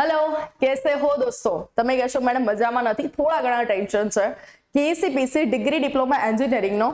Hello, कैसे हो दोस्तों? તમે કહેશો મેડમ મજામાં નથી, થોડા ઘણા ટેન્શન છે. કેસીપીસી ડિગ્રી ડિપ્લોમા એન્જિનિયરિંગનો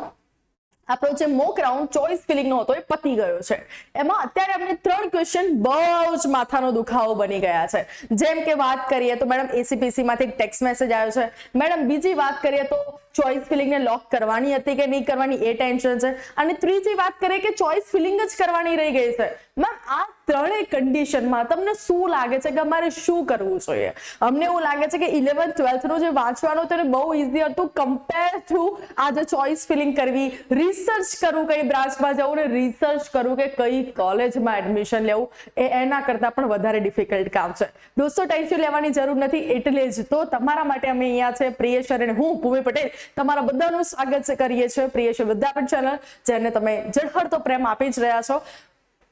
આપણો જે મોક રાઉન્ડ ચોઇસ ફિલિંગનો હતો એ પતી ગયો છે. એમાં અત્યારે આપણે 3 ક્વેશ્ચન બહુ જ માથાનો દુખાવો બની ગયા છે. જેમ કે વાત કરીએ તો મેડમ એસીપીસી માંથી ટેક્સ્ટ મેસેજ આવ્યો છે. મેડમ બીજી વાત કરીએ તો ચોઇસ ફિલિંગને લોક કરવાની હતી કે નહીં કરવાની એ ટેન્શન છે. અને ત્રીજી વાત કરીએ કે ચોઇસ ફિલિંગ જ કરવાની રહી ગઈ છે. મેમ આ ત્રણેય કન્ડિશનમાં તમને શું લાગે છે કે અમારે શું કરવું જોઈએ? અમને એવું લાગે છે કે 11th 12th નું જે વાંચવાનું તેને બહુ ઈઝી હતું કમ્પેર ટુ આ જે ચોઇસ ફિલિંગ કરવી, રિસર્ચ કરવું, કઈ બ્રાન્ચમાં જવું ને રિસર્ચ કરવું કે કઈ કોલેજમાં એડમિશન લેવું, એના કરતા પણ વધારે ડિફિકલ્ટ કામ છે. દોસ્તો ટેન્શન લેવાની જરૂર નથી, એટલે જ તો તમારા માટે અમે અહીંયા છે પ્રિયેશ અને હું ભૂમિ પટેલ તમારા બધાનું સ્વાગત કરીએ છીએ પ્રિયેશ વિદ્યાપીઠ ચેનલ, જેને તમે ઝળહળતો પ્રેમ આપી જ રહ્યા છો.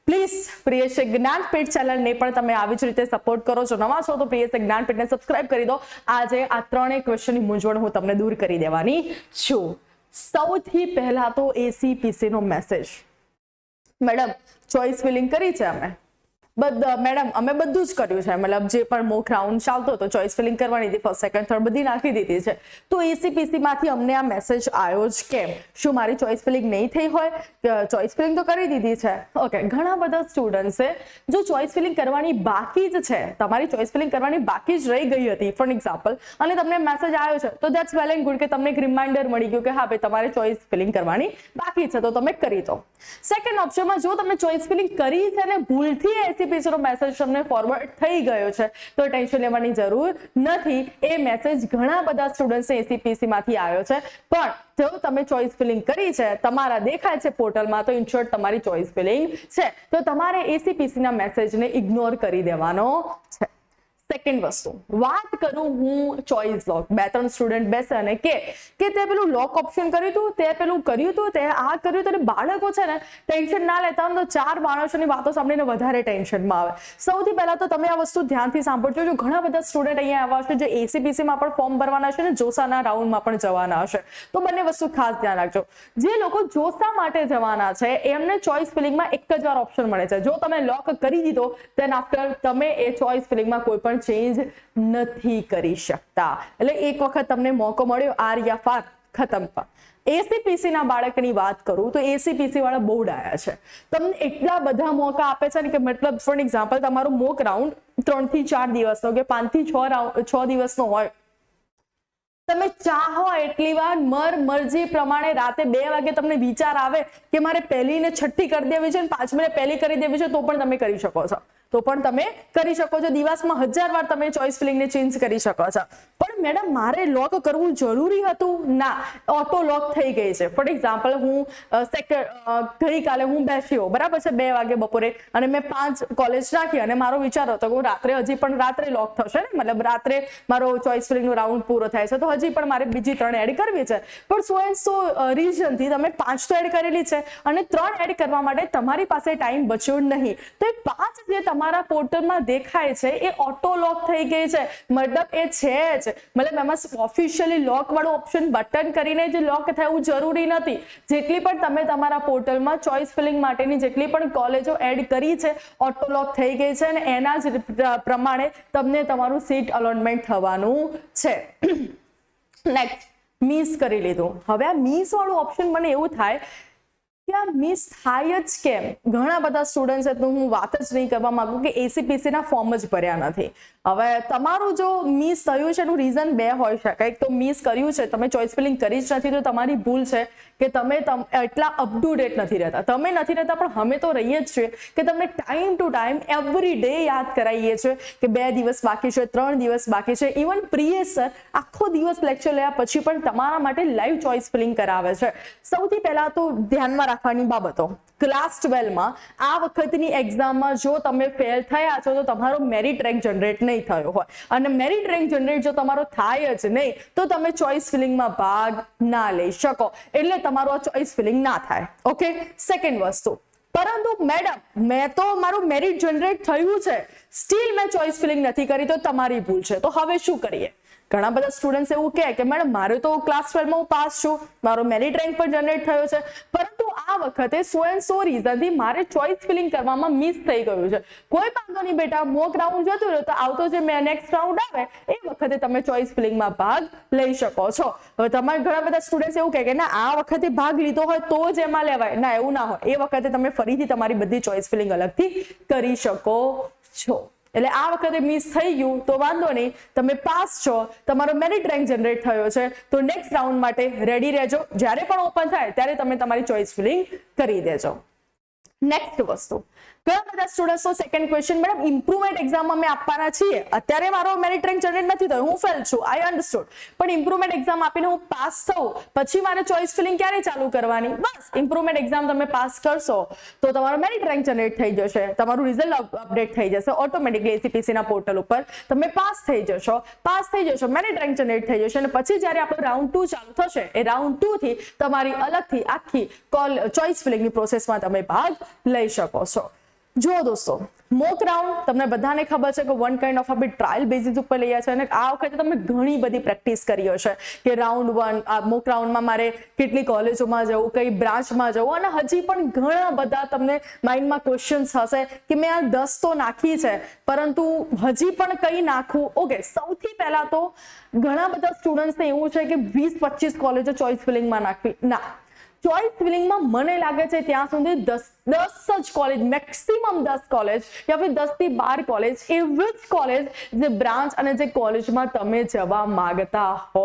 પ્લીઝ પ્રિયેશ જ્ઞાનપીઠ ચેનલને પણ તમે આવી જ રીતે સપોર્ટ કરો છો. નવા છો તો પ્રિયેશ જ્ઞાનપીઠને સબસ્ક્રાઇબ કરી દો. આજે આ ત્રણેય ક્વેશ્ચનની મૂંઝવણ હું તમને દૂર કરી દેવાની છું. સૌથી પહેલા તો એસીપીસી નો મેસેજ. મેડમ ચોઇસ ફિલિંગ કરી છે મેડમ અમે બધું જ કર્યું છે, મતલબ જે પણ મોક રાઉન્ડ ચાલતો હતો ચોઇસ ફિલિંગ કરવાની હતી, ફર્સ્ટ સેકન્ડ થર્ડ બધી નાખી દીધી છે. તો એસીપીસી માંથી અમને આ મેસેજ આવ્યો જ કેમ? શું મારી ચોઇસ ફિલિંગ નહીં થઈ હોય? ચોઇસ ફિલિંગ તો કરી દીધી છે. ઓકે, ઘણા બધા સ્ટુડન્ટ્સે જો ચોઇસ ફિલિંગ કરવાની બાકી જ છે, તમારી ચોઇસ ફિલિંગ કરવાની બાકી જ રહી ગઈ હતી ફોર એક્ઝામ્પલ, અને તમને મેસેજ આવ્યો છે, તો ધેટ્સ વેલ એન્ડ ગુડ કે તમને એક રિમાઇન્ડર મળી ગયું કે હા ભાઈ તમારે ચોઇસ ફિલિંગ કરવાની બાકી છે, તો તમે કરી દો. સેકન્ડ ઓપ્શનમાં જો તમે ચોઇસ ફિલિંગ કરી છે અને ભૂલથી એસીપીસી નો મેસેજ તમને ફોરવર્ડ થઈ ગયો છે તો ટેન્શન લેવાની જરૂર નથી. એ મેસેજ ઘણા બધા સ્ટુડન્ટ્સ એસીપીસી માંથી આવ્યો છે, પણ જો તમે ચોઇસ ફિલિંગ કરી છે, તમારા દેખાય છે પોર્ટલમાં, તો ઇન શોર્ટ તમારી ચોઇસ ફિલિંગ છે, તો તમારે એસીપીસી ના મેસેજને ઇગ્નોર કરી દેવાનો છે. સેકન્ડ વસ્તુ વાત કરું હું ચોઇસ લોક. 2-3 સ્ટુડન્ટ બેસે અને કે તે પેલું લોક ઓપ્શન કર્યું હતું, તે પેલું કર્યું હતું, તે આ કર્યું હતું, અને બાળકો છે ને ટેન્શન ના લેતા તો 4 માણસોની વાતો સાંભળીને વધારે ટેન્શનમાં આવે. સૌથી પહેલા તો તમે આ વસ્તુ ધ્યાનથી સાંભળજો. જો ઘણા બધા સ્ટુડન્ટ અહીંયા આવ્યા હશે જે એસીપીસીમાં પણ ફોર્મ ભરવાના છે ને જોસાના રાઉન્ડમાં પણ જવાના હશે, તો બંને વસ્તુ ખાસ ધ્યાન રાખજો. જે લોકો જોસા માટે જવાના છે એમને ચોઇસ ફિલિંગમાં એક જ વાર ઓપ્શન મળે છે. જો તમે લોક કરી દીધો ધેન આફ્ટર તમે એ ચોઇસ ફિલિંગમાં કોઈ પણ ચેન્જ નથી કરી શકતા. એટલે એક વખત તમને મોકો મળ્યો, આર યા ફાર, ખતમ. એસીપીસી ના બાળકની વાત કરું તો એસીપીસી વાળા બહુ ડાયા છે. તમને એટલા બધા મોકા આપે છે ને કે મતલબ ફોર એક્ઝામ્પલ તમારો મોક રાઉન્ડ 3 થી 4 દિવસનો કે 5 થી 6 દિવસનો હોય, તમે ચાહો એટલી વાર મરજી પ્રમાણે રાતે 2 વાગે તમને વિચાર આવે કે મારે પહેલી ને છઠ્ઠી કરી દેવી છે ને 5મી પહેલી કરી દેવી છે, તો પણ તમે કરી શકો છો. દિવસમાં 1000 વાર તમે ચોઇસ ફિલિંગને ચેન્જ કરી શકો છો. પણ મેડમ મારે લોક કરવું જરૂરી હતું? ના, ઓટો લોક થઈ ગઈ છે. ફોર એક્ઝામ્પલ હું ગઈકાલે હું બેસ્યો બરાબર છે 2 વાગે બપોરે, અને મેં 5 કોલેજ રાખી અને મારો વિચાર હતો કે રાત્રે હજી પણ રાત્રે લોક થશે ને, મતલબ રાત્રે મારો ચોઇસ ફિલિંગ નો રાઉન્ડ પૂરો થાય છે, તો હજી પણ મારે બીજી 3 એડ કરવી છે. પણ સો એન્ડ સો રીઝન થી તમે 5 તો એડ કરેલી છે અને 3 એડ કરવા માટે તમારી પાસે ટાઈમ બચ્યો નહીં, તો એ 5 જે તમારા પોર્ટલમાં દેખાય છે એ ઓટો લોક થઈ ગઈ છે. મતલબ એ છે જ, મતલબ એમાં ઓફિશિયલી લોક વાળું ઓપ્શન બટન કરીને જે લોક થવું જરૂરી નથી. જેટલી પણ તમે તમારા પોર્ટલમાં ચોઇસ ફિલિંગ માટેની જેટલી પણ કોલેજો એડ કરી છે ઓટો લોક થઈ ગઈ છે, અને એના જ પ્રમાણે તમને તમારું સીટ અલોટમેન્ટ થવાનું છે. નેક્સ્ટ, મિસ કરી લીધું. હવે આ મિસ વાળું ઓપ્શન મને એવું થાય કે આ મિસ થાય જ કેમ? ઘણા બધા સ્ટુડન્ટ્સ તો હું વાત જ નહીં કરવા માંગુ કે એસીપીસી ના ફોર્મ જ ભર્યા નથી. હવે તમારું જો મિસ થયું છે એનું રીઝન 2 હોઈ શકે. એક તો મિસ કર્યું છે, તમે ચોઇસ ફિલિંગ કરી જ નથી, તો તમારી ભૂલ છે કે તમે એટલા અપ ટુ ડેટ નથી રહેતા. તમે નથી રહેતા પણ અમે તો રહીએ જ છીએ કે તમને time to time every day યાદ કરાવીએ છીએ કે 2 દિવસ બાકી છે, 3 દિવસ બાકી છે. ઇવન પ્રિયેશ સર આખો દિવસ લેક્ચર લેવા પછી પણ તમારા માટે લાઈવ ચોઇસ ફિલિંગ કરાવે છે. સૌથી પહેલા તો ધ્યાનમાં રાખવાની બાબતો, ક્લાસ 12 માં આ વખતની એક્ઝામમાં જો તમે ફેલ થયા છો તો તમારો મેરિટ રેન્ક જનરેટ નહીં થયો હોય, અને મેરિટ રેન્ક જનરેટ જો તમારો થાય જ નહીં તો તમે ચોઇસ ફિલિંગમાં ભાગ ના લઈ શકો, એટલે તમારો આ ચોઇસ ફિલિંગ ના થાય. ઓકે, સેકન્ડ વસ્તુ, પરંતુ મેડમ મેં તો મારું મેરિટ જનરેટ થયું છે, સ્ટીલ મેં ચોઇસ ફિલિંગ નથી કરી, તો તમારી ભૂલ છે. તો હવે શું કરીએ? ઘણા બધા સ્ટુડન્ટ્સ એવું કહે કે મેડમ મારે તો ક્લાસ 12 માં હું પાસ છું, મારો મેરિટ રેન્ક પણ જનરેટ થયો છે, પરંતુ આ વખતે સો એન્ડ સો રીઝનથી મારે ચોઇસ ફિલિંગ કરવામાં મિસ થઈ ગયું છે. કોઈ વાંધો નહીં બેટા, મોક રાઉન્ડ જતું રહ્યો તો આવતો જે નેક્સ્ટ રાઉન્ડ આવે એ વખતે તમે ચોઇસ ફિલિંગમાં ભાગ લઈ શકો છો. હવે તમારે ઘણા બધા સ્ટુડન્ટ્સ એવું કહે કે ના આ વખતે ભાગ લીધો હોય તો જ એમાં લેવાય. ના, એવું ના હોય. એ વખતે તમે ફરીથી તમારી બધી ચોઇસ ફિલિંગ અલગથી કરી શકો છો. એટલે આ વખતે મિસ થઈ ગયું તો વાંધો નહીં, તમે પાસ છો, તમારો મેરિટ રેન્ક જનરેટ થયો છે, તો નેક્સ્ટ રાઉન્ડ માટે રેડી રહેજો. જ્યારે પણ ઓપન થાય ત્યારે તમે તમારી ચોઇસ ફિલિંગ કરી દેજો. નેક્સ્ટ વસ્તુ, ઘણા બધા સ્ટુડન્ટ્સનો સેકન્ડ ક્વેશ્ચન, મેડમ ઇમ્પ્રુવમેન્ટ એક્ઝામમાં અમે આપવાના છીએ, અત્યારે મારો મેરિટ રેન્ક જનરેટ નથી થયો, હું ફેલ છું, આઈ અન્ડરસ્ટુડ, પણ ઇમ્પ્રુવમેન્ટ એક્ઝામ આપીને હું પાસ થઉં પછી મારે ચોઇસ ફિલિંગ ક્યારે ચાલુ કરવાની? બસ ઇમ્પ્રુવમેન્ટ એક્ઝામ તમે પાસ કરશો તો તમારો મેરિટ રેન્ક જનરેટ થઈ જશે, તમારું રિઝલ્ટ અપડેટ થઈ જશે ઓટોમેટિકલી એસીપીસી ના પોર્ટલ ઉપર, તમે પાસ થઈ જશો, મેરિટ રેન્ક જનરેટ થઈ જશે, અને પછી જ્યારે આપણો રાઉન્ડ 2 ચાલુ થશે એ રાઉન્ડ 2 થી તમારી અલગથી આખી ચોઇસ ફિલિંગની પ્રોસેસમાં તમે ભાગ લઈ શકો છો. જો દોસ્તો, મોક રાઉન્ડ તમને બધાને ખબર છે કે વન કાઇન્ડ ઓફ આપણે ટ્રાયલ બેઝિસ ઉપર લઈએ છીએ, અને આ વખતે તમે ઘણી બધી પ્રેક્ટિસ કરી હશે કે રાઉન્ડ 1 આ મોક રાઉન્ડમાં મારે કેટલી કોલેજોમાં જવું, કઈ બ્રાન્ચમાં જવું, અને હજી પણ ઘણા બધા તમને માઇન્ડમાં ક્વેશ્ચન્સ હશે કે મેં આ 10 તો નાખી છે પરંતુ હજી પણ કઈ નાખવું. ઓકે, સૌથી પહેલા તો ઘણા બધા સ્ટુડન્ટ્સને એવું છે કે 20-25 કોલેજો ચોઇસ ફિલિંગમાં નાખવી. ના, ચોઇસ ફિલિંગમાં મને લાગે છે ત્યાં સુધી 10 જ કોલેજ, મેક્સિમમ 10 કોલેજ યા ફિર 10 થી 12 કોલેજ, એવી જ કોલેજ જે બ્રાન્ચ અને જે કોલેજમાં તમે જવા માંગતા હો.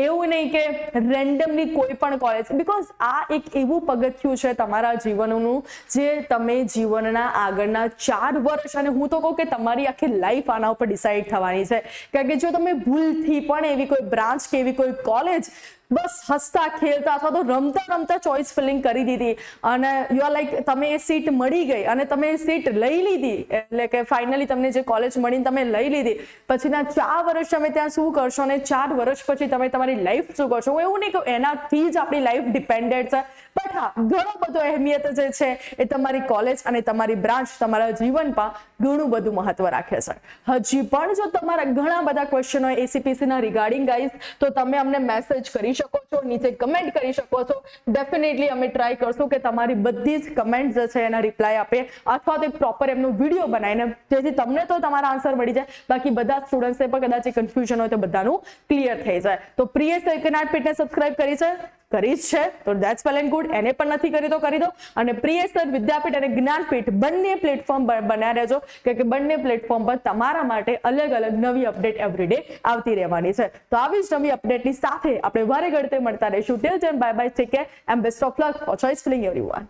એવું નહીં કે રેન્ડમલી કોઈ પણ કોલેજ, બીકોઝ આ એક એવું પગથિયું છે તમારા જીવનનું જે તમે જીવનના આગળના 4 વર્ષ, અને હું તો કહું કે તમારી આખી લાઈફ આના ઉપર ડિસાઈડ થવાની છે. કારણ કે જો તમે ભૂલથી પણ એવી કોઈ બ્રાન્ચ કે એવી કોઈ કોલેજ બસ હસતા ખેલતા અથવા તો રમતા ચોઇસ ફિલિંગ કરી દીધી અને યુ આર લાઈક તમે એ સીટ મળી ગઈ અને તમે એ સીટ લઈ લીધી, એટલે કે ફાઇનલી તમને જે કોલેજ મળીને તમે લઈ લીધી, પછીના 4 વર્ષ તમે ત્યાં શું કરશો અને 4 વર્ષ પછી તમે તમારી લાઈફ શું કરશો, એવું નહીં કે એનાથી જ આપણી લાઈફ ડિપેન્ડેડ છે, બટ હા ઘણો બધો અહેમિયત જે છે એ તમારી કોલેજ અને તમારી બ્રાન્ચ તમારા જીવનમાં ઘણું બધું મહત્વ રાખે છે. હજી પણ જો તમારા ઘણા બધા ક્વેશ્ચન હોય એસીપીસી ના રિગાર્ડિંગ ગાઈઝ, તો તમે અમને મેસેજ કરી શકો છો, નીચે કમેન્ટ કરી શકો છો. ડેફિનેટલી અમે ટ્રાય કરશું કે તમારી બધી જ કમેન્ટ જે છે એના રિપ્લાય આપે, અથવા તો એક પ્રોપર એમનો વિડીયો બનાવીને, જેથી તમને તો તમારા આન્સર મળી જાય, બાકી બધા સ્ટુડન્ટ્સને પણ કદાચ કન્ફ્યુઝન હોય તો બધાનું ક્લિયર થઈ જાય. તો પ્રિયેશ જ્ઞાનપીઠને સબસ્ક્રાઇબ કરી છે તો ધેટ્સ વેલ એન્ડ ગુડ, એને પણ નથી કરી તો કરી દો. અને પ્રિયેશ વિદ્યાપીઠ અને જ્ઞાનપીઠ બંને પ્લેટફોર્મ બન્યા રહેજો, કે બંને પ્લેટફોર્મ પર તમારા માટે અલગ અલગ નવી અપડેટ એવરીડે આવતી રહેવાની છે. તો આવી જ નવી અપડેટની સાથે આપણે વારે ઘડતે મળતા રહીશું. Till then bye bye, take care and best of luck four choice feeling everyone.